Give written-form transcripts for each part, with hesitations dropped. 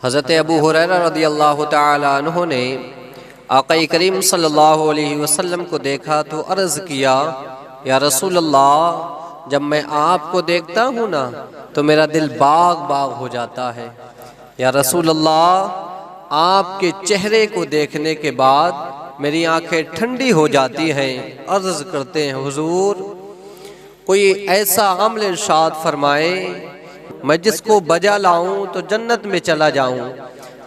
حضرت ابو ہریرہ رضی اللہ تعالی عنہ نے آقا کریم صلی اللہ علیہ وسلم کو دیکھا تو عرض کیا، یا رسول اللہ، جب میں آپ کو دیکھتا ہوں نا تو میرا دل باغ باغ ہو جاتا ہے۔ یا رسول اللہ، آپ کے چہرے کو دیکھنے کے بعد میری آنکھیں ٹھنڈی ہو جاتی ہیں۔ عرض کرتے ہیں، حضور کوئی ایسا عمل ارشاد فرمائے میں جس کو بجا لاؤں تو جنت میں چلا جاؤں۔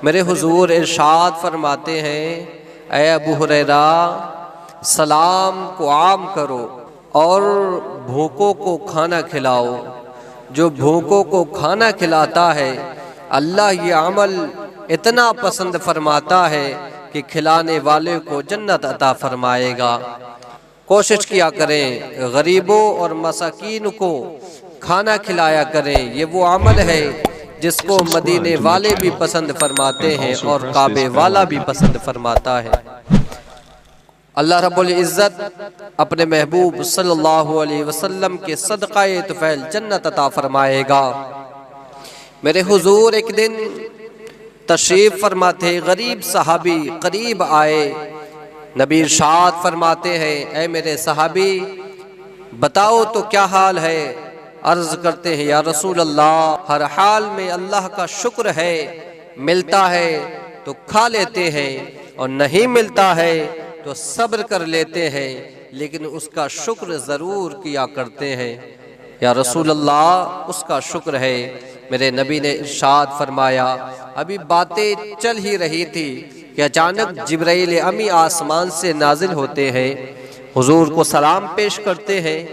میرے حضور ارشاد فرماتے ہیں، اے ابو ہریرہ، سلام کو عام کرو اور بھوکوں کو کھانا کھلاؤ۔ جو بھوکوں کو کھانا کھلاتا ہے اللہ یہ عمل اتنا پسند فرماتا ہے کہ کھلانے والے کو جنت عطا فرمائے گا۔ کوشش کیا کریں، غریبوں اور مساکین کو کھانا کھلایا کریں۔ یہ وہ عمل ہے جس کو مدینے والے بھی پسند فرماتے ہیں اور کعبے والا بھی پسند فرماتا ہے۔ اللہ رب العزت اپنے محبوب صلی اللہ علیہ وسلم کے صدقہ طفیل جنت عطا فرمائے گا۔ میرے حضور ایک دن تشریف فرماتے، غریب صحابی قریب آئے۔ نبی ارشاد فرماتے ہیں، اے میرے صحابی بتاؤ تو کیا حال ہے؟ عرض کرتے ہیں، یا رسول اللہ، ہر حال میں اللہ کا شکر ہے، ملتا ہے تو کھا لیتے ہیں اور نہیں ملتا ہے تو صبر کر لیتے ہیں، لیکن اس کا شکر ضرور کیا کرتے ہیں۔ یا رسول اللہ، اس کا شکر ہے۔ میرے نبی نے ارشاد فرمایا، ابھی باتیں چل ہی رہی تھی کہ اچانک جبرائیل امی آسمان سے نازل ہوتے ہیں، حضور کو سلام پیش کرتے ہیں۔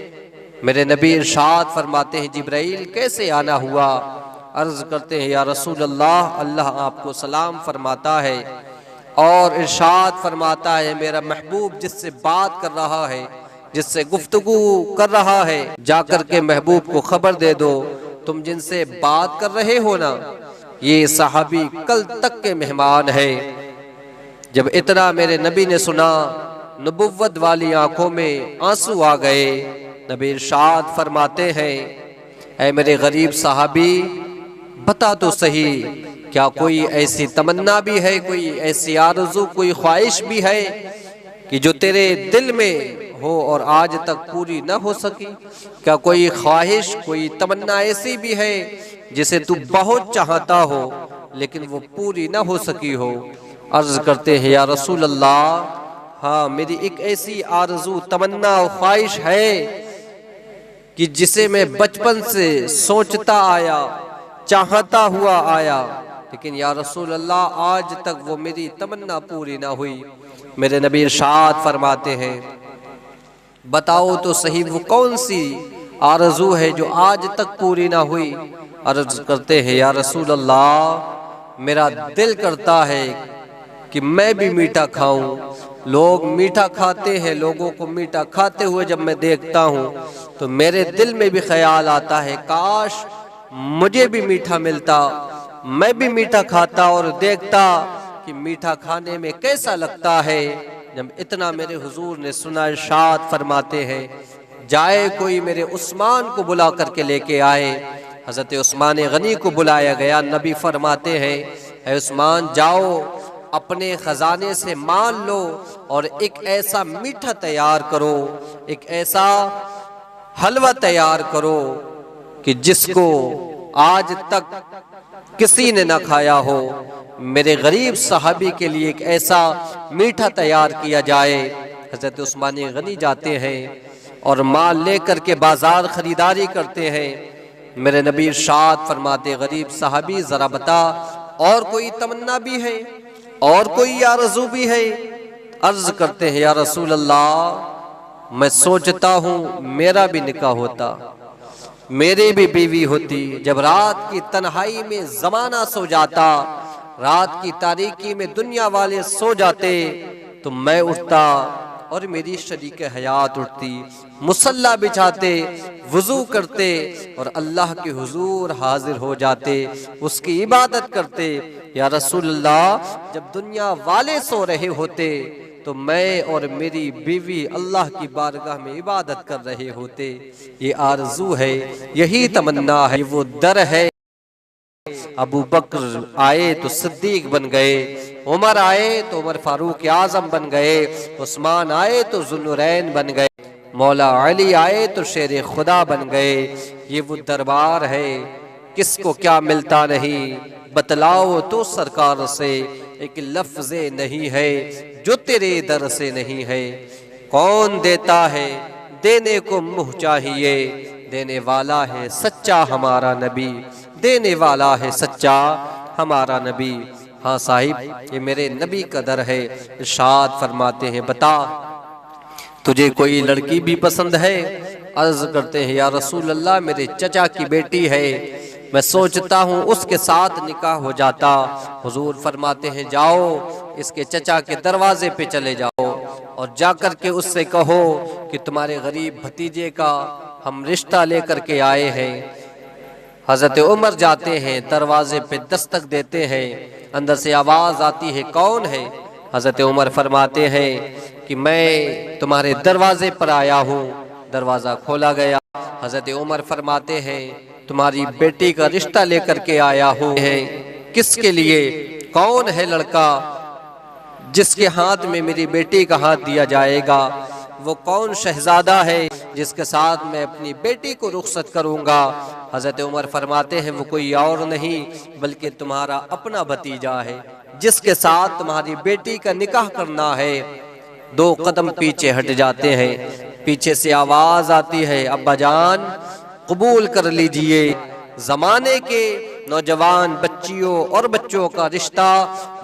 میرے نبی ارشاد فرماتے ہیں، جبرائیل کیسے آنا ہوا؟ عرض کرتے ہیں، یا رسول اللہ، اللہ آپ کو سلام فرماتا ہے اور ارشاد فرماتا ہے، میرا محبوب جس سے بات کر رہا ہے، جس سے گفتگو کر رہا ہے، جا کر کے محبوب کو خبر دے دو، تم جن سے بات کر رہے ہو نا یہ صحابی کل تک کے مہمان ہے۔ جب اتنا میرے نبی نے سنا، نبوت والی آنکھوں میں آنسو آ گئے۔ نبی ارشاد فرماتے ہیں، اے میرے غریب صحابی بتا تو صحیح، کیا کوئی ایسی تمنا بھی ہے، کوئی ایسی آرزو، کوئی خواہش بھی ہے کہ جو تیرے دل میں ہو اور آج تک پوری نہ ہو سکی؟ کیا کوئی خواہش، کوئی تمنا ایسی بھی ہے جسے تو بہت چاہتا ہو لیکن وہ پوری نہ ہو سکی ہو؟ عرض کرتے ہیں، یا رسول اللہ، ہاں میری ایک ایسی آرزو، تمنا و خواہش ہے کہ جسے میں بچپن سے سوچتا آیا، چاہتا ہوا آیا، لیکن یا رسول اللہ آج تک وہ میری تمنا پوری نہ ہوئی۔ میرے نبی ارشاد فرماتے ہیں، بتاؤ تو صحیح وہ کون سی آرزو ہے جو آج تک پوری نہ ہوئی؟ عرض کرتے ہیں، یا رسول اللہ، میرا دل کرتا ہے کہ میں بھی میٹھا کھاؤں۔ لوگ میٹھا کھاتے ہیں، لوگوں کو میٹھا کھاتے ہوئے جب میں دیکھتا ہوں تو میرے دل میں بھی خیال آتا ہے، کاش مجھے بھی میٹھا ملتا، میں بھی میٹھا کھاتا اور دیکھتا کہ میٹھا کھانے میں کیسا لگتا ہے۔ جب اتنا میرے حضور نے سنا، ارشاد فرماتے ہیں، جائے کوئی میرے عثمان کو بلا کر کے لے کے آئے۔ حضرت عثمان غنی کو بلایا گیا۔ نبی فرماتے ہیں، اے عثمان جاؤ، اپنے خزانے سے مال لو اور ایک ایسا میٹھا تیار کرو، ایک ایسا حلوہ تیار کرو کہ جس کو آج تک کسی نے نہ کھایا ہو۔ میرے غریب صحابی کے لیے ایک ایسا میٹھا تیار کیا جائے۔ حضرت عثمان غنی جاتے ہیں اور مال لے کر کے بازار خریداری کرتے ہیں۔ میرے نبی ارشاد فرماتے، غریب صحابی ذرا بتا، اور کوئی تمنا بھی ہے، اور کوئی آرزو بھی ہے؟ عرض کرتے ہیں، یا رسول اللہ، میں سوچتا ہوں میرا بھی نکاح ہوتا، میری بھی بیوی ہوتی۔ جب رات کی تنہائی میں زمانہ سو جاتا، رات کی تاریکی میں دنیا والے سو جاتے تو میں اٹھتا اور میری شریک حیات اٹھتی، مصلی بچھاتے، وضو کرتے اور اللہ کے حضور حاضر ہو جاتے، اس کی عبادت کرتے۔ یا رسول اللہ، جب دنیا والے سو رہے ہوتے تو میں اور میری بیوی اللہ کی بارگاہ میں عبادت کر رہے ہوتے۔ یہ آرزو ہے، یہی تمنا ہے، وہ در ہے ابو بکر آئے تو صدیق بن گئے، عمر آئے تو عمر فاروق اعظم بن گئے، عثمان آئے تو ذوالنورین بن گئے، مولا علی آئے تو شیر خدا بن گئے۔ یہ وہ دربار ہے کس کو کیا ملتا نہیں، بتلاؤ تو سرکار سے ایک لفظ نہیں ہے جو تیرے در سے نہیں ہے۔ کون دیتا ہے دینے کو منہ چاہیے، دینے والا ہے سچا ہمارا نبی، دینے والا ہے سچا ہمارا نبی۔ ہاں صاحب یہ میرے نبی کا در ہے۔ ارشاد فرماتے ہیں بتا تجھے کوئی لڑکی بھی پسند ہے؟ عرض کرتے ہیں یا رسول اللہ میرے چچا کی بیٹی ہے، میں سوچتا ہوں اس کے ساتھ نکاح ہو جاتا۔ حضور فرماتے ہیں جاؤ اس کے چچا کے دروازے پہ چلے جاؤ اور جا کر کے اس سے کہو کہ تمہارے غریب بھتیجے کا ہم رشتہ لے کر کے آئے ہیں۔ حضرت عمر جاتے ہیں، دروازے پہ دستک دیتے ہیں، اندر سے آواز آتی ہے کون ہے؟ حضرت عمر فرماتے ہیں کہ میں تمہارے دروازے پر آیا ہوں۔ دروازہ کھولا گیا، حضرت عمر فرماتے ہیں تمہاری بیٹی کا رشتہ لے کر کے آیا ہوں۔ کس کے لیے؟ کون ہے لڑکا جس کے ہاتھ میں میری بیٹی کا ہاتھ دیا جائے گا؟ وہ کون شہزادہ ہے جس کے ساتھ میں اپنی بیٹی کو رخصت کروں گا؟ حضرت عمر فرماتے ہیں وہ کوئی اور نہیں بلکہ تمہارا اپنا بھتیجا ہے جس کے ساتھ تمہاری بیٹی کا نکاح کرنا ہے۔ دو قدم پیچھے ہٹ جاتے ہیں، پیچھے سے آواز آتی ہے ابا جان قبول کر لیجئے، زمانے کے نوجوان بچیوں اور بچوں کا رشتہ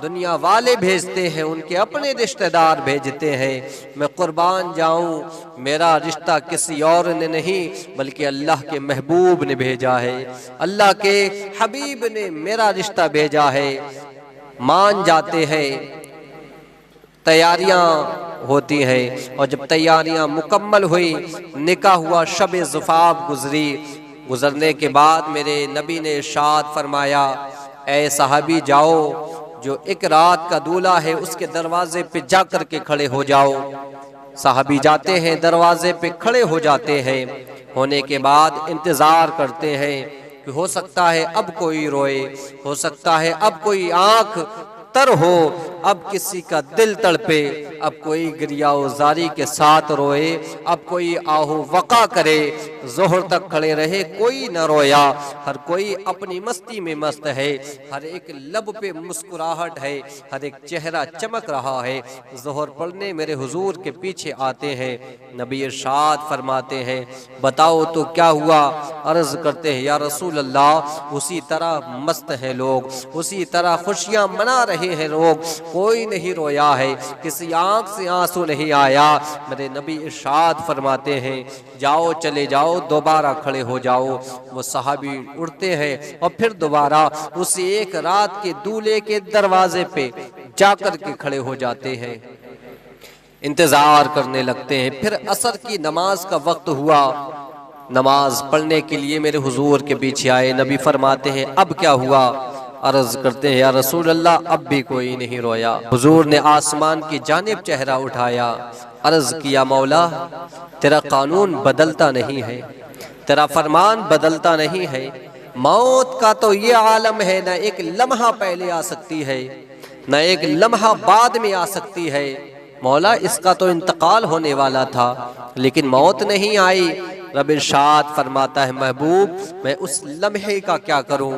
دنیا والے بھیجتے ہیں، ان کے اپنے رشتہ دار بھیجتے ہیں۔ میں قربان جاؤں میرا رشتہ کسی اور نے نہیں بلکہ اللہ کے محبوب نے بھیجا ہے، اللہ کے حبیب نے میرا رشتہ بھیجا ہے۔ مان جاتے ہیں، تیاریاں ہوتی ہیں اور جب تیاریاں مکمل ہوئی، نکاح ہوا، شب زفاف گزرنے کے بعد میرے نبی نے ارشاد فرمایا اے صحابی جاؤ جو ایک رات کا دولہا ہے اس کے دروازے پہ جا کر کے کھڑے ہو جاؤ۔ صحابی جاتے ہیں، دروازے پہ کھڑے ہو جاتے ہیں، ہونے کے بعد انتظار کرتے ہیں کہ ہو سکتا ہے اب کوئی روئے، ہو سکتا ہے اب کوئی آنکھ تر ہو، اب کسی کا دل تڑپے، اب کوئی گریہ و زاری کے ساتھ روئے، اب کوئی آہو وقع کرے۔ ظہر تک کھڑے رہے، کوئی نہ رویا، ہر کوئی اپنی مستی میں مست ہے، ہر ایک لب پہ مسکراہٹ ہے، ہر ایک چہرہ چمک رہا ہے۔ ظہر پڑھنے میرے حضور کے پیچھے آتے ہیں، نبی ارشاد فرماتے ہیں بتاؤ تو کیا ہوا؟ عرض کرتے ہیں یا رسول اللہ اسی طرح مست ہیں لوگ، اسی طرح خوشیاں منا رہے ہیں لوگ، کوئی نہیں رویا ہے، کسی آنکھ سے آنسو نہیں آیا۔ میرے نبی ارشاد فرماتے ہیں جاؤ چلے جاؤ دوبارہ کھڑے ہو جاؤ۔ وہ صحابی اٹھتے ہیں اور پھر دوبارہ اسی ایک رات کے دولہے کے دروازے پہ جا کر کے کھڑے ہو جاتے ہیں، انتظار کرنے لگتے ہیں۔ پھر عصر کی نماز کا وقت ہوا، نماز پڑھنے کے لیے میرے حضور کے پیچھے آئے، نبی فرماتے ہیں اب کیا ہوا؟ عرض کرتے ہیں یا رسول اللہ اب بھی کوئی نہیں رویا۔ حضور نے آسمان کی جانب چہرہ اٹھایا، عرض کیا مولا تیرا قانون بدلتا نہیں ہے، تیرا فرمان بدلتا نہیں ہے، موت کا تو یہ عالم ہے نہ ایک لمحہ پہلے آ سکتی ہے نہ ایک لمحہ بعد میں آ سکتی ہے، مولا اس کا تو انتقال ہونے والا تھا لیکن موت نہیں آئی۔ رب ارشاد فرماتا ہے محبوب میں اس لمحے کا کیا کروں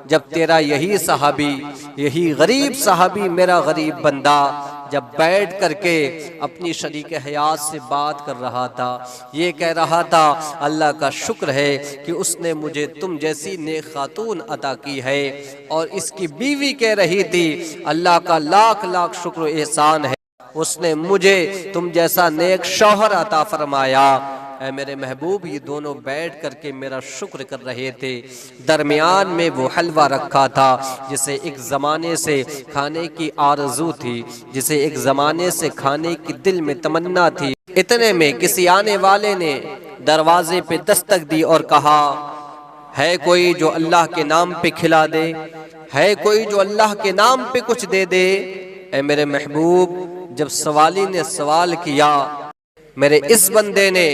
جب تیرا یہی صحابی، یہی غریب صحابی، میرا غریب بندہ جب بیٹھ کر کے اپنی شریک حیات سے بات کر رہا تھا، یہ کہہ رہا تھا اللہ کا شکر ہے کہ اس نے مجھے تم جیسی نیک خاتون عطا کی ہے، اور اس کی بیوی کہہ رہی تھی اللہ کا لاکھ لاکھ شکر و احسان ہے اس نے مجھے تم جیسا نیک شوہر عطا فرمایا۔ اے میرے محبوب یہ دونوں بیٹھ کر کے میرا شکر کر رہے تھے، درمیان میں وہ حلوہ رکھا تھا جسے ایک زمانے سے کھانے کی آرزو تھی، جسے ایک زمانے سے کھانے کی دل میں تمنا تھی۔ اتنے میں کسی آنے والے نے دروازے پہ دستک دی اور کہا ہے کوئی جو اللہ کے نام پہ کھلا دے، ہے کوئی جو اللہ کے نام پہ کچھ دے دے۔ اے میرے محبوب جب سوالی نے سوال کیا، میرے اس بندے نے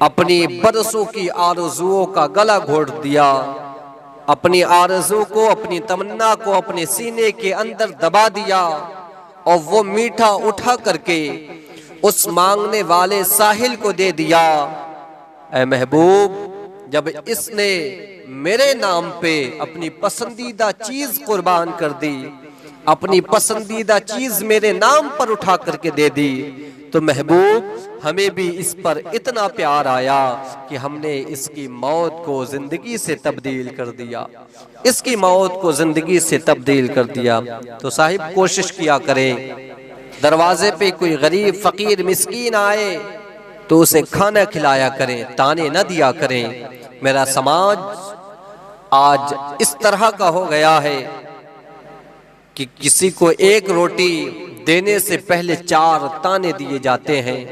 اپنی برسوں کی آرزوؤں کا گلا گھونٹ دیا، اپنی آرزو کو، اپنی تمنا کو اپنے سینے کے اندر دبا دیا اور وہ میٹھا اٹھا کر کے اس مانگنے والے ساحل کو دے دیا۔ اے محبوب، جب اس نے میرے نام پہ اپنی پسندیدہ چیز قربان کر دی، اپنی پسندیدہ چیز میرے نام پر اٹھا کر کے دے دی، تو محبوب ہمیں بھی اس پر اتنا پیار آیا کہ ہم نے اس کی موت کو زندگی سے تبدیل کر دیا، اس کی موت کو زندگی سے تبدیل کر دیا۔ تو صاحب کوشش کیا کریں، دروازے پہ کوئی غریب فقیر مسکین آئے تو اسے کھانا کھلایا کریں، تانے نہ دیا کریں۔ میرا سماج آج اس طرح کا ہو گیا ہے کہ کسی کو ایک روٹی دینے سے پہلے 4 تانے دیے جاتے ہیں،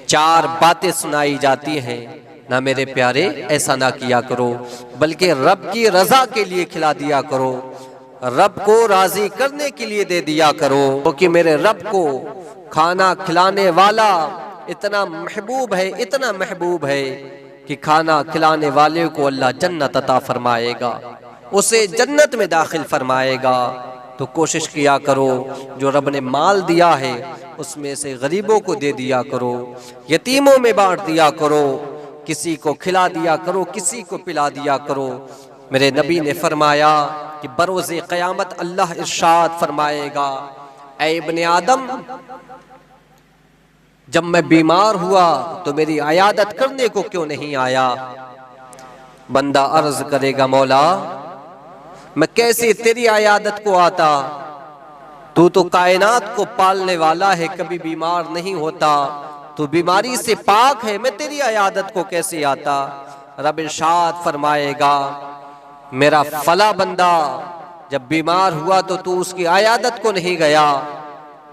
4 باتیں سنائی جاتی ہیں۔ نہ میرے پیارے، ایسا نہ کیا کرو، بلکہ رب کی رضا کے لیے کھلا دیا کرو، رب کو راضی کرنے کے لیے دے دیا کرو، کیونکہ میرے رب کو کھانا کھلانے والا اتنا محبوب ہے، اتنا محبوب ہے کہ کھانا کھلانے والے کو اللہ جنت عطا فرمائے گا، اسے جنت میں داخل فرمائے گا۔ تو کوشش کیا کرو، جو رب نے مال دیا ہے اس میں سے غریبوں کو دے دیا کرو، یتیموں میں بانٹ دیا کرو، کسی کو کھلا دیا کرو، کسی کو پلا دیا کرو۔ میرے نبی نے فرمایا کہ بروز قیامت اللہ ارشاد فرمائے گا، اے ابن آدم، جب میں بیمار ہوا تو میری عیادت کرنے کو کیوں نہیں آیا؟ بندہ عرض کرے گا، مولا میں کیسے تیری عیادت کو آتا؟ تو کائنات کو پالنے والا ہے، کبھی بیمار نہیں ہوتا، تو بیماری سے پاک ہے، میں تیری عیادت کو کیسے آتا؟ رب ارشاد فرمائے گا، میرا فلاں بندہ جب بیمار ہوا تو اس کی عیادت کو نہیں گیا،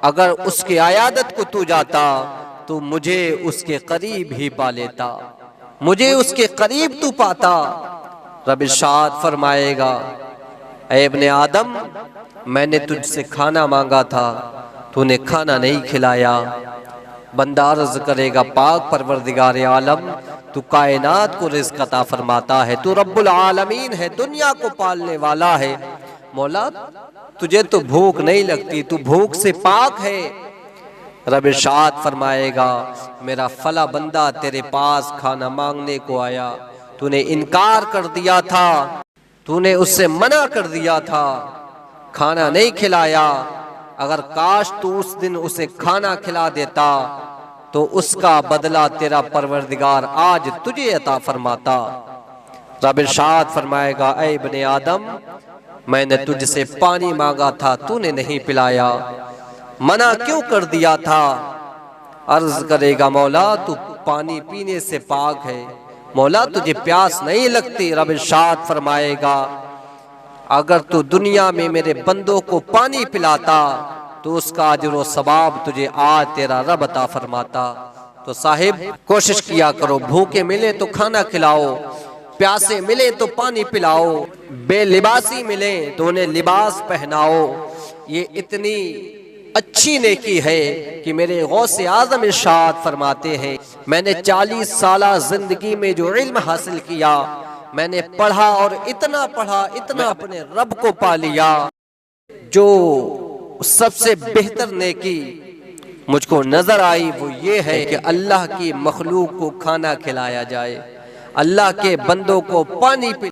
اگر اس کی عیادت کو تو جاتا تو مجھے اس کے قریب ہی پا لیتا، مجھے اس کے قریب تو پاتا۔ رب ارشاد فرمائے گا، اے ابن آدم، میں نے تجھ سے کھانا مانگا تھا، تو نے کھانا نہیں کھلایا۔ بندہ عرض کرے گا، پاک پروردگار عالم، تو کائنات کو رزق عطا فرماتا ہے، تو رب العالمین ہے، دنیا کو پالنے والا ہے، مولا تجھے تو بھوک نہیں لگتی، تو بھوک سے پاک ہے۔ رب ارشاد فرمائے گا، میرا فلاں بندہ تیرے پاس کھانا مانگنے کو آیا، تو نے انکار کر دیا تھا، تو نے اس سے منع کر دیا تھا، کھانا نہیں کھلایا، اگر کاش تو اس دن اسے کھانا کھلا دیتا تو اس کا بدلہ تیرا پروردگار آج تجھے عطا فرماتا۔ رب ارشاد فرمائے گا، اے ابن آدم، میں نے تجھ سے پانی مانگا تھا، تو نے نہیں پلایا، منع کیوں کر دیا تھا؟ عرض کرے گا، مولا تو پانی پینے سے پاک ہے، مولا تجھے پیاس نہیں لگتی۔ رب ارشاد فرمائے گا، اگر تو دنیا میں میرے بندوں کو پانی پلاتا تو اس کا اجر و ثواب تجھے آج تیرا رب عطا فرماتا۔ تو صاحب کوشش کیا کرو، بھوکے ملے تو کھانا کھلاؤ، پیاسے ملے تو پانی پلاؤ، بے لباسی ملے تو انہیں لباس پہناؤ۔ یہ اتنی اچھی نیکی ہے کہ میرے غوث اعظم ارشاد فرماتے ہیں، میں نے 40 سالہ زندگی میں جو علم حاصل کیا، میں نے پڑھا اور اتنا پڑھا، اتنا اپنے رب کو پا لیا۔ جو سب سے بہتر نیکی مجھ کو نظر آئی وہ یہ ہے کہ اللہ کی مخلوق کو کھانا کھلایا جائے، اللہ کے بندوں کو پانی پلایا